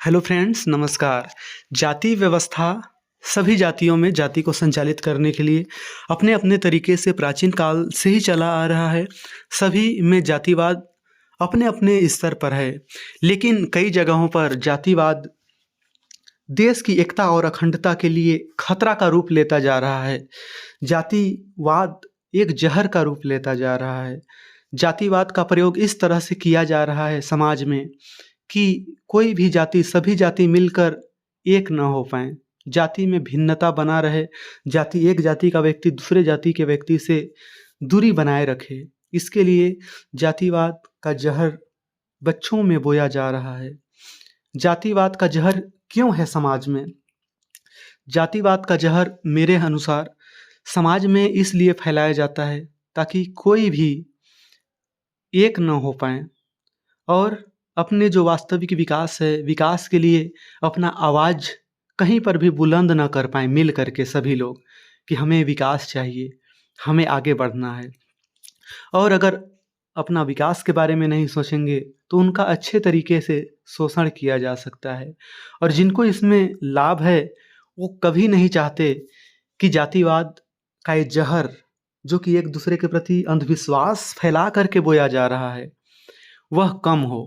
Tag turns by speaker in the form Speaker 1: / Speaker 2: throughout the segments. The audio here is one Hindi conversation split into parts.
Speaker 1: हेलो फ्रेंड्स, नमस्कार। जाति व्यवस्था सभी जातियों में जाति को संचालित करने के लिए अपने अपने तरीके से प्राचीन काल से ही चला आ रहा है। सभी में जातिवाद अपने अपने स्तर पर है, लेकिन कई जगहों पर जातिवाद देश की एकता और अखंडता के लिए खतरा का रूप लेता जा रहा है। जातिवाद एक जहर का रूप लेता जा रहा है। जातिवाद का प्रयोग इस तरह से किया जा रहा है समाज में कि कोई भी जाति, सभी जाति मिलकर एक न हो पाएँ। जाति में भिन्नता बना रहे, एक जाति का व्यक्ति दूसरे जाति के व्यक्ति से दूरी बनाए रखे। इसके लिए जातिवाद का जहर बच्चों में बोया जा रहा है। जातिवाद का जहर क्यों है समाज में? जातिवाद का जहर मेरे अनुसार समाज में इसलिए फैलाया जाता है ताकि कोई भी एक न हो पाएँ और अपने जो वास्तविक विकास है, विकास के लिए अपना आवाज़ कहीं पर भी बुलंद ना कर पाएँ मिल कर के सभी लोग कि हमें विकास चाहिए, हमें आगे बढ़ना है। और अगर अपना विकास के बारे में नहीं सोचेंगे तो उनका अच्छे तरीके से शोषण किया जा सकता है। और जिनको इसमें लाभ है वो कभी नहीं चाहते कि जातिवाद का ये जहर, जो कि एक दूसरे के प्रति अंधविश्वास फैला करके बोया जा रहा है, वह कम हो।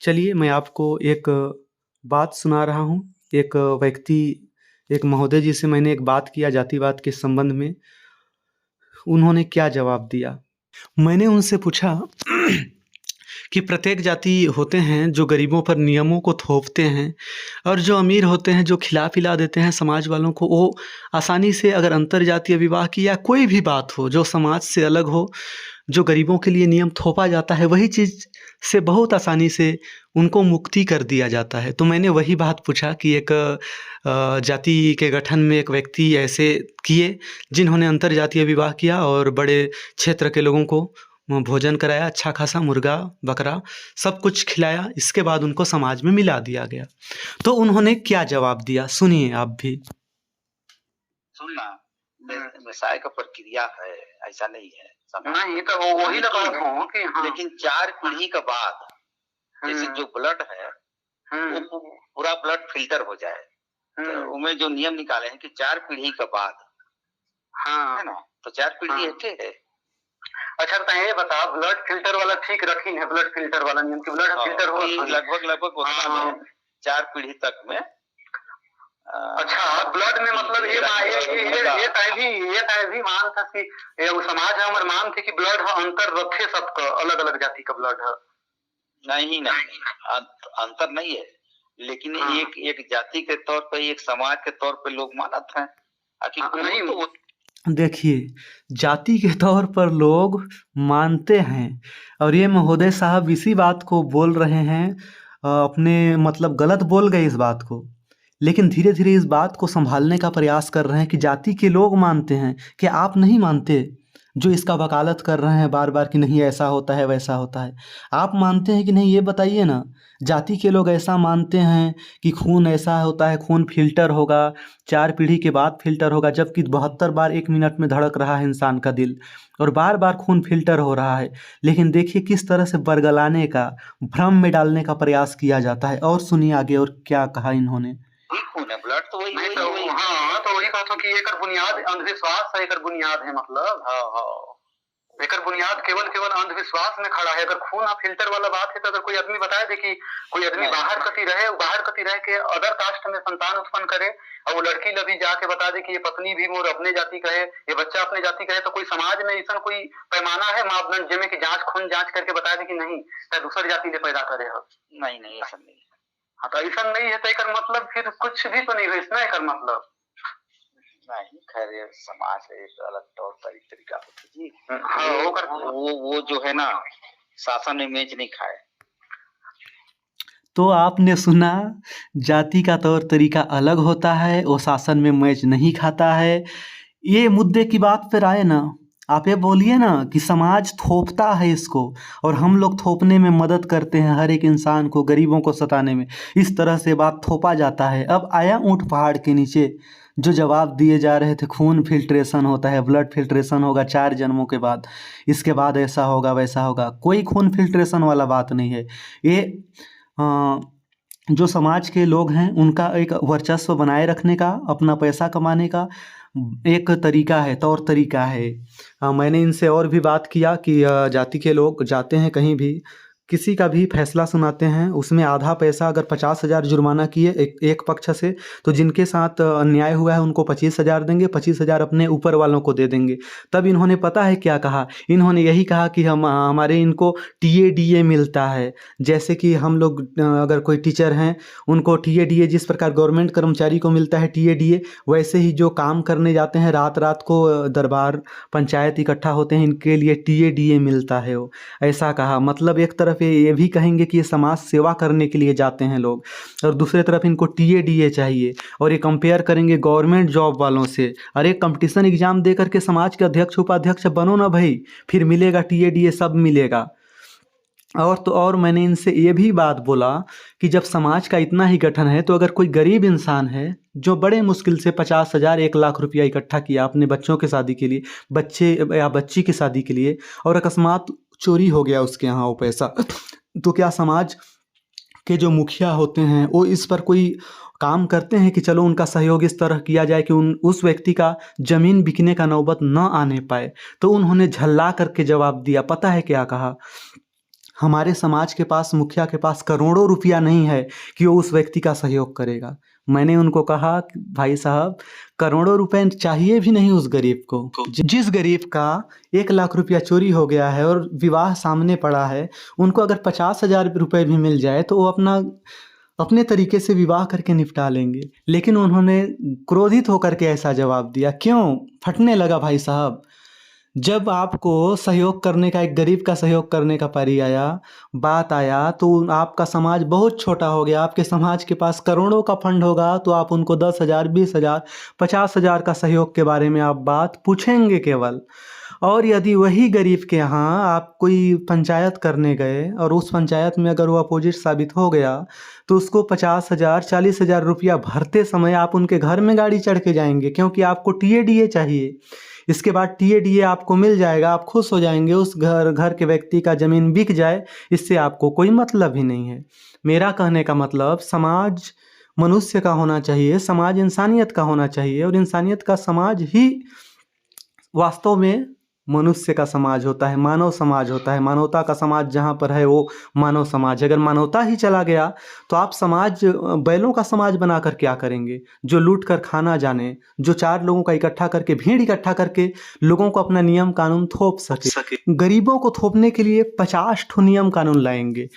Speaker 1: चलिए मैं आपको एक बात सुना रहा हूँ। एक महोदय जी से मैंने एक बात किया जातिवाद के संबंध में। उन्होंने क्या जवाब दिया? मैंने उनसे पूछा कि प्रत्येक जाति होते हैं जो गरीबों पर नियमों को थोपते हैं, और जो अमीर होते हैं जो खिला पिला देते हैं समाज वालों को। वो आसानी से अगर अंतरजातीय विवाह की या कोई भी बात हो जो समाज से अलग हो, जो गरीबों के लिए नियम थोपा जाता है, वही चीज़ से बहुत आसानी से उनको मुक्ति कर दिया जाता है। तो मैंने वही बात पूछा कि एक जाति के गठन में एक व्यक्ति ऐसे किए जिन्होंने अंतरजातीय विवाह किया और बड़े क्षेत्र के लोगों को भोजन कराया, अच्छा खासा मुर्गा बकरा सब कुछ खिलाया, इसके बाद उनको समाज में मिला दिया गया। तो उन्होंने क्या जवाब दिया, सुनिए आप भी।
Speaker 2: सुनना, व्यवसाय का प्रक्रिया है, ऐसा नहीं है।
Speaker 3: नहीं तो वही लगा हूँ कि हाँ।
Speaker 2: लेकिन 4 पीढ़ी के बाद जैसे जो ब्लड है वो पूरा ब्लड फिल्टर हो जाए, तो उनमें जो नियम निकाले हैं कि 4 पीढ़ी के बाद,
Speaker 3: हाँ
Speaker 2: है ना, तो 4 पीढ़ी एक है।
Speaker 3: अच्छा तो ये बता, ब्लड फिल्टर वाला ठीक रखी है, ब्लड फिल्टर वाला नियम की ब्लड फिल्टर हो
Speaker 2: लगभग उतना में 4 पीढ़ी तक में।
Speaker 3: अच्छा, ब्लड में मतलब ये भी मान था कि ये समाज है हमारे मान थे कि ब्लड अंतर रखे सबका, अलग अलग जाति का ब्लड है।
Speaker 2: नहीं अंतर नहीं है, लेकिन एक जाति के तौर पे, एक समाज के तौर पे लोग मानत हैं।
Speaker 3: नहीं
Speaker 2: तो
Speaker 1: देखिए, जाति के तौर पर लोग मानते हैं, और ये महोदय साहब इसी बात को बोल रहे हैं, अपने मतलब गलत बोल गए इस बात को, लेकिन धीरे धीरे इस बात को संभालने का प्रयास कर रहे हैं कि जाति के लोग मानते हैं। कि आप नहीं मानते, जो इसका वकालत कर रहे हैं बार बार कि नहीं ऐसा होता है वैसा होता है, आप मानते हैं कि नहीं? ये बताइए ना। जाति के लोग ऐसा मानते हैं कि खून ऐसा होता है, खून फिल्टर होगा, 4 पीढ़ी के बाद फिल्टर होगा, जबकि 72 बार 1 मिनट में धड़क रहा है इंसान का दिल, और बार बार खून फिल्टर हो रहा है। लेकिन देखिए किस तरह से बरगलाने का, भ्रम में डालने का प्रयास किया जाता है। और सुनिए आगे और क्या कहा इन्होंने।
Speaker 2: ब्लड तो वही
Speaker 3: हाँ, तो वही बात हो कि एकर बुनियाद अंधविश्वास है, एकर बुनियाद है, मतलब एकर बुनियाद केवल अंधविश्वास में खड़ा है। अगर खून फिल्टर वाला बात है तो अगर कोई आदमी बताए दे कि कोई आदमी बाहर कती रहे के अदर कास्ट में संतान उत्पन्न करे, और वो लड़की लभी जाके बता दे कि ये पत्नी भी मोर अपने जाति का है, ये बच्चा अपने जाति का है, तो कोई समाज में ऐसा कोई पैमाना है मापदंड जिसमें कि खून जांच करके बता दे कि नहीं दूसरी जाति ने पैदा करे हो?
Speaker 2: नहीं, ऐसा नहीं।
Speaker 3: हाँ, तो ऐसा नहीं है तो एक मतलब फिर कुछ भी तो नहीं है इसमें। एक मतलब
Speaker 2: नहीं, खैर ये समाज है, एक अलग तौर तरीका होता है जी।
Speaker 3: हाँ,
Speaker 2: वो जो है ना, शासन में मेज नहीं खाए।
Speaker 1: तो आपने सुना, जाति का तौर तरीका अलग होता है, वो शासन में मैच नहीं खाता है। ये मुद्दे की बात पर आए ना, आप ये बोलिए ना कि समाज थोपता है इसको, और हम लोग थोपने में मदद करते हैं हर एक इंसान को, गरीबों को सताने में। इस तरह से बात थोपा जाता है। अब आया ऊँट पहाड़ के नीचे जो जवाब दिए जा रहे थे, खून फिल्ट्रेशन होता है, ब्लड फिल्ट्रेशन होगा 4 जन्मों के बाद, इसके बाद ऐसा होगा वैसा होगा। कोई खून फिल्ट्रेशन वाला बात नहीं है। ये जो समाज के लोग हैं उनका एक वर्चस्व बनाए रखने का, अपना पैसा कमाने का एक तरीका है, तौर तरीका है। मैंने इनसे और भी बात किया कि जाति के लोग जाते हैं कहीं भी, किसी का भी फैसला सुनाते हैं, उसमें आधा पैसा अगर 50,000 जुर्माना किए एक पक्ष से, तो जिनके साथ अन्याय हुआ है उनको 25,000 देंगे, 25,000 अपने ऊपर वालों को दे देंगे। तब इन्होंने पता है क्या कहा, इन्होंने यही कहा कि हमारे इनको TADA मिलता है। जैसे कि हम लोग अगर कोई टीचर हैं उनको TADA जिस प्रकार गवर्नमेंट कर्मचारी को मिलता है TADA, वैसे ही जो काम करने जाते हैं रात रात को दरबार पंचायत इकट्ठा होते हैं, इनके लिए TADA मिलता है। वो ऐसा कहा, मतलब एक तरफ ये भी कहेंगे कि ये समाज सेवा करने के लिए जाते हैं लोग, और दूसरी तरफ इनको TADA चाहिए। और ये कंपेयर करेंगे गवर्नमेंट जॉब वालों से। अरे कंपटीशन एग्जाम दे करके समाज के अध्यक्ष उपाध्यक्ष बनो ना भाई, फिर मिलेगा TADA, सब मिलेगा। और मैंने इनसे ये भी बात बोला कि जब समाज का इतना ही गठन है, तो अगर कोई गरीब इंसान है जो बड़े मुश्किल से 50,000 1,00,000 रुपया इकट्ठा किया अपने बच्चों की शादी के लिए, बच्चे या बच्ची की शादी के लिए, और अकस्मात चोरी हो गया उसके यहाँ वो पैसा, तो क्या समाज के जो मुखिया होते हैं वो इस पर कोई काम करते हैं कि चलो उनका सहयोग इस तरह किया जाए कि उस व्यक्ति का ज़मीन बिकने का नौबत न आने पाए? तो उन्होंने झल्ला करके जवाब दिया। पता है क्या कहा? हमारे समाज के पास, मुखिया के पास करोड़ों रुपया नहीं है कि वो उस व्यक्ति का सहयोग करेगा। मैंने उनको कहा कि भाई साहब, करोड़ों रुपए चाहिए भी नहीं उस गरीब को। जिस गरीब का 1,00,000 रुपया चोरी हो गया है और विवाह सामने पड़ा है, उनको अगर 50,000 रुपये भी मिल जाए तो वो अपने तरीके से विवाह करके निपटा लेंगे। लेकिन उन्होंने क्रोधित होकर के ऐसा जवाब दिया। क्यों? फटने लगा भाई साहब। जब आपको सहयोग करने का, एक गरीब का सहयोग करने का बात आया, तो आपका समाज बहुत छोटा हो गया। आपके समाज के पास करोड़ों का फंड होगा तो आप उनको 10,000, 20,000, 50,000 का सहयोग के बारे में आप बात पूछेंगे केवल। और यदि वही गरीब के यहाँ आप कोई पंचायत करने गए और उस पंचायत में अगर वो अपोजिट साबित हो गया, तो उसको 50,000, 40,000 रुपया भरते समय आप उनके घर में गाड़ी चढ़ के जाएंगे, क्योंकि आपको TADA चाहिए। इसके बाद TADA आपको मिल जाएगा, आप खुश हो जाएंगे। उस घर के व्यक्ति का ज़मीन बिक जाए, इससे आपको कोई मतलब ही नहीं है। मेरा कहने का मतलब, समाज मनुष्य का होना चाहिए, समाज इंसानियत का होना चाहिए, और इंसानियत का समाज ही वास्तव में मनुष्य का समाज होता है, मानव समाज होता है। मानवता का समाज जहाँ पर है वो मानव समाज है। अगर मानवता ही चला गया तो आप समाज बैलों का समाज बनाकर क्या करेंगे, जो लूट कर खाना जाने, जो 4 लोगों का इकट्ठा करके, भीड़ इकट्ठा करके लोगों को अपना नियम कानून थोप सके। गरीबों को थोपने के लिए 50 ठो नियम कानून लाएंगे।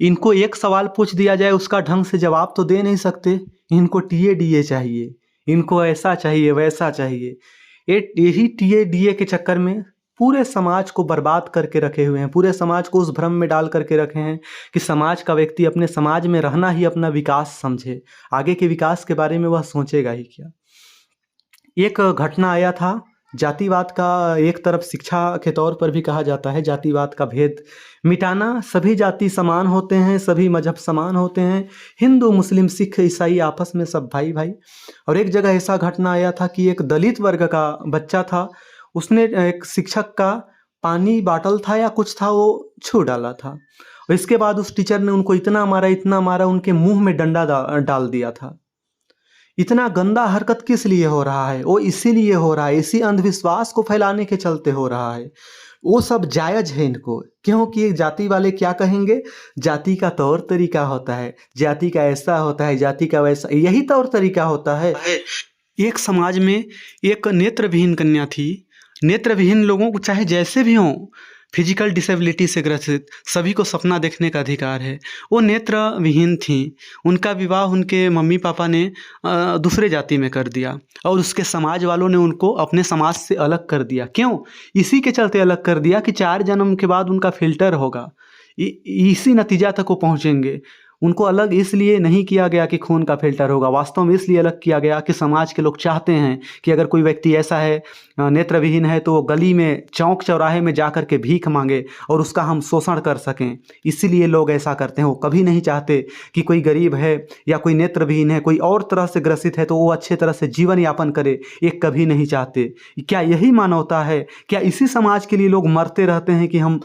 Speaker 1: इनको एक सवाल पूछ दिया जाए, उसका ढंग से जवाब तो दे नहीं सकते। इनको TADA चाहिए, इनको ऐसा चाहिए, वैसा चाहिए। यही TADA के चक्कर में पूरे समाज को बर्बाद करके रखे हुए हैं। पूरे समाज को उस भ्रम में डाल करके रखे हैं कि समाज का व्यक्ति अपने समाज में रहना ही अपना विकास समझे, आगे के विकास के बारे में वह सोचेगा ही क्या। एक घटना आया था जातिवाद का। एक तरफ शिक्षा के तौर पर भी कहा जाता है जातिवाद का भेद मिटाना। सभी जाति समान होते हैं, सभी मजहब समान होते हैं, हिंदू मुस्लिम सिख ईसाई आपस में सब भाई भाई। और एक जगह ऐसा घटना आया था कि एक दलित वर्ग का बच्चा था, उसने एक शिक्षक का पानी बाटल था या कुछ था, वो छू डाला था। और इसके बाद उस टीचर ने उनको इतना मारा, उनके मुंह में डंडा डाल दिया था। इतना गंदा हरकत किस लिए हो रहा है? वो इसीलिए हो रहा है, इसी अंधविश्वास को फैलाने के चलते हो रहा है। वो सब जायज है इनको, क्योंकि जाति वाले क्या कहेंगे, जाति का तौर तरीका होता है, जाति का ऐसा होता है, जाति का वैसा, यही तौर तरीका होता है। एक समाज में एक नेत्रविहीन कन्या थी। नेत्रविहीन लोगों को चाहे जैसे भी हों, फिजिकल डिसेबिलिटी से ग्रसित, सभी को सपना देखने का अधिकार है। वो नेत्रविहीन थी। उनका विवाह उनके मम्मी पापा ने दूसरे जाति में कर दिया, और उसके समाज वालों ने उनको अपने समाज से अलग कर दिया। क्यों? इसी के चलते अलग कर दिया कि 4 जन्म के बाद उनका फिल्टर होगा, इसी नतीजा तक वो पहुँचेंगे। उनको अलग इसलिए नहीं किया गया कि खून का फिल्टर होगा, वास्तव में इसलिए अलग किया गया कि समाज के लोग चाहते हैं कि अगर कोई व्यक्ति ऐसा है, नेत्रविहीन है, तो वो गली में, चौक चौराहे में जा कर के भीख मांगे और उसका हम शोषण कर सकें। इसीलिए लोग ऐसा करते हैं। वो कभी नहीं चाहते कि कोई गरीब है या कोई नेत्रविहीन है, कोई और तरह से ग्रसित है, तो वो अच्छे तरह से जीवन यापन करे, ये कभी नहीं चाहते। क्या यही मानवता है? क्या इसी समाज के लिए लोग मरते रहते हैं कि हम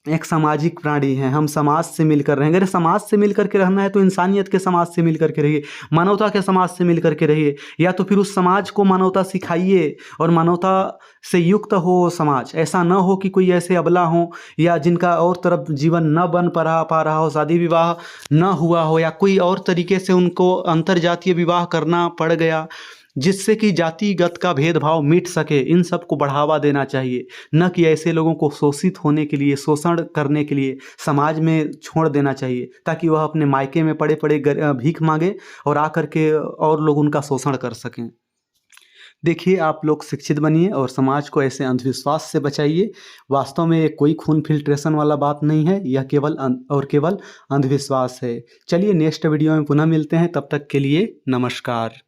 Speaker 1: एक सामाजिक प्राणी हैं, हम समाज से मिलकर रहेंगे। अरे समाज से मिलकर के रहना है तो इंसानियत के समाज से मिलकर के रहिए, मानवता के समाज से मिलकर के रहिए, या तो फिर उस समाज को मानवता सिखाइए और मानवता से युक्त हो वो समाज। ऐसा न हो कि कोई ऐसे अबला हो या जिनका और तरफ जीवन न बन पा रहा हो, शादी विवाह न हुआ हो, या कोई और तरीके से उनको अंतरजातीय विवाह करना पड़ गया, जिससे कि जातिगत का भेदभाव मिट सके। इन सब को बढ़ावा देना चाहिए, न कि ऐसे लोगों को शोषित होने के लिए, शोषण करने के लिए समाज में छोड़ देना चाहिए, ताकि वह अपने मायके में पड़े पड़े भीख मांगे और आकर के और लोग उनका शोषण कर सकें। देखिए, आप लोग शिक्षित बनिए और समाज को ऐसे अंधविश्वास से बचाइए। वास्तव में ये कोई खून फिल्ट्रेशन वाला बात नहीं है, यह केवल अंधविश्वास है। चलिए नेक्स्ट वीडियो में पुनः मिलते हैं, तब तक के लिए नमस्कार।